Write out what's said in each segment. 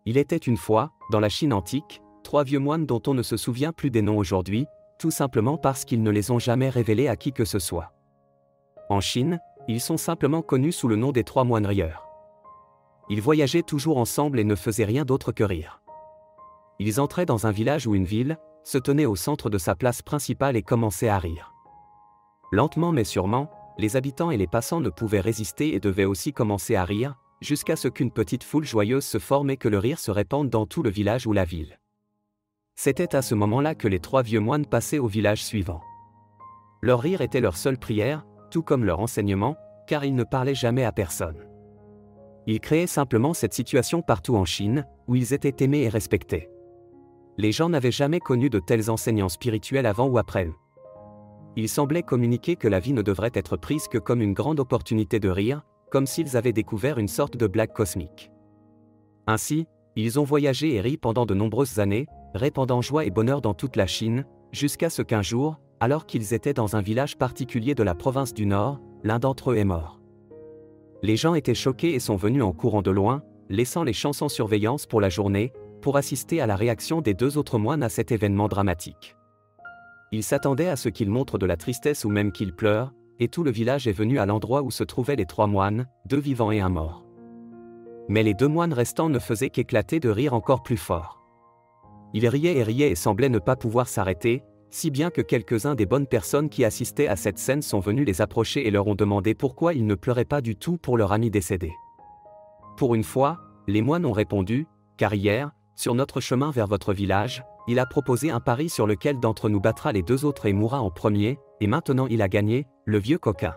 Il était une fois, dans la Chine antique, 3 vieux moines dont on ne se souvient plus des noms aujourd'hui, tout simplement parce qu'ils ne les ont jamais révélés à qui que ce soit. En Chine, ils sont simplement connus sous le nom des 3 moines rieurs. Ils voyageaient toujours ensemble et ne faisaient rien d'autre que rire. Ils entraient dans un village ou une ville, se tenaient au centre de sa place principale et commençaient à rire. Lentement mais sûrement, les habitants et les passants ne pouvaient résister et devaient aussi commencer à rire, jusqu'à ce qu'une petite foule joyeuse se forme et que le rire se répande dans tout le village ou la ville. C'était à ce moment-là que les 3 vieux moines passaient au village suivant. Leur rire était leur seule prière, tout comme leur enseignement, car ils ne parlaient jamais à personne. Ils créaient simplement cette situation partout en Chine, où ils étaient aimés et respectés. Les gens n'avaient jamais connu de tels enseignants spirituels avant ou après eux. Ils semblaient communiquer que la vie ne devrait être prise que comme une grande opportunité de rire, comme s'ils avaient découvert une sorte de blague cosmique. Ainsi, ils ont voyagé et ri pendant de nombreuses années, répandant joie et bonheur dans toute la Chine, jusqu'à ce qu'un jour, alors qu'ils étaient dans un village particulier de la province du Nord, l'un d'entre eux est mort. Les gens étaient choqués et sont venus en courant de loin, laissant les chants sans surveillance pour la journée, pour assister à la réaction des 2 autres moines à cet événement dramatique. Ils s'attendaient à ce qu'ils montrent de la tristesse ou même qu'ils pleurent, et tout le village est venu à l'endroit où se trouvaient les 3 moines, 2 vivants et un mort. Mais les 2 moines restants ne faisaient qu'éclater de rire encore plus fort. Ils riaient et semblaient ne pas pouvoir s'arrêter, si bien que quelques-uns des bonnes personnes qui assistaient à cette scène sont venus les approcher et leur ont demandé pourquoi ils ne pleuraient pas du tout pour leur ami décédé. Pour une fois, les moines ont répondu, car hier, sur notre chemin vers votre village, il a proposé un pari sur lequel d'entre nous battra les 2 autres et mourra en premier, et maintenant il a gagné, le vieux coquin.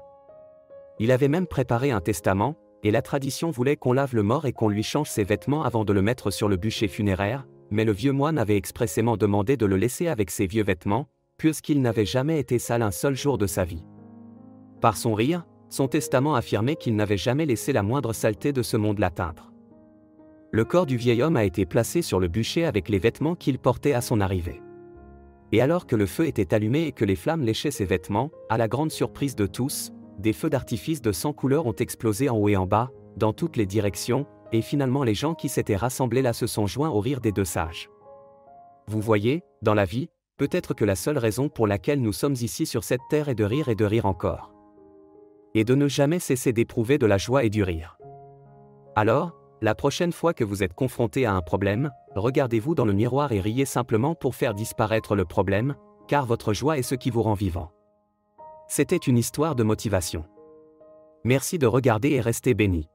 Il avait même préparé un testament, et la tradition voulait qu'on lave le mort et qu'on lui change ses vêtements avant de le mettre sur le bûcher funéraire, mais le vieux moine avait expressément demandé de le laisser avec ses vieux vêtements, puisqu'il n'avait jamais été sale un seul jour de sa vie. Par son rire, son testament affirmait qu'il n'avait jamais laissé la moindre saleté de ce monde l'atteindre. Le corps du vieil homme a été placé sur le bûcher avec les vêtements qu'il portait à son arrivée. Et alors que le feu était allumé et que les flammes léchaient ses vêtements, à la grande surprise de tous, des feux d'artifice de 100 couleurs ont explosé en haut et en bas, dans toutes les directions, et finalement les gens qui s'étaient rassemblés là se sont joints au rire des 2 sages. Vous voyez, dans la vie, peut-être que la seule raison pour laquelle nous sommes ici sur cette terre est de rire encore. Et de ne jamais cesser d'éprouver de la joie et du rire. Alors, la prochaine fois que vous êtes confronté à un problème, regardez-vous dans le miroir et riez simplement pour faire disparaître le problème, car votre joie est ce qui vous rend vivant. C'était une histoire de motivation. Merci de regarder et restez bénis.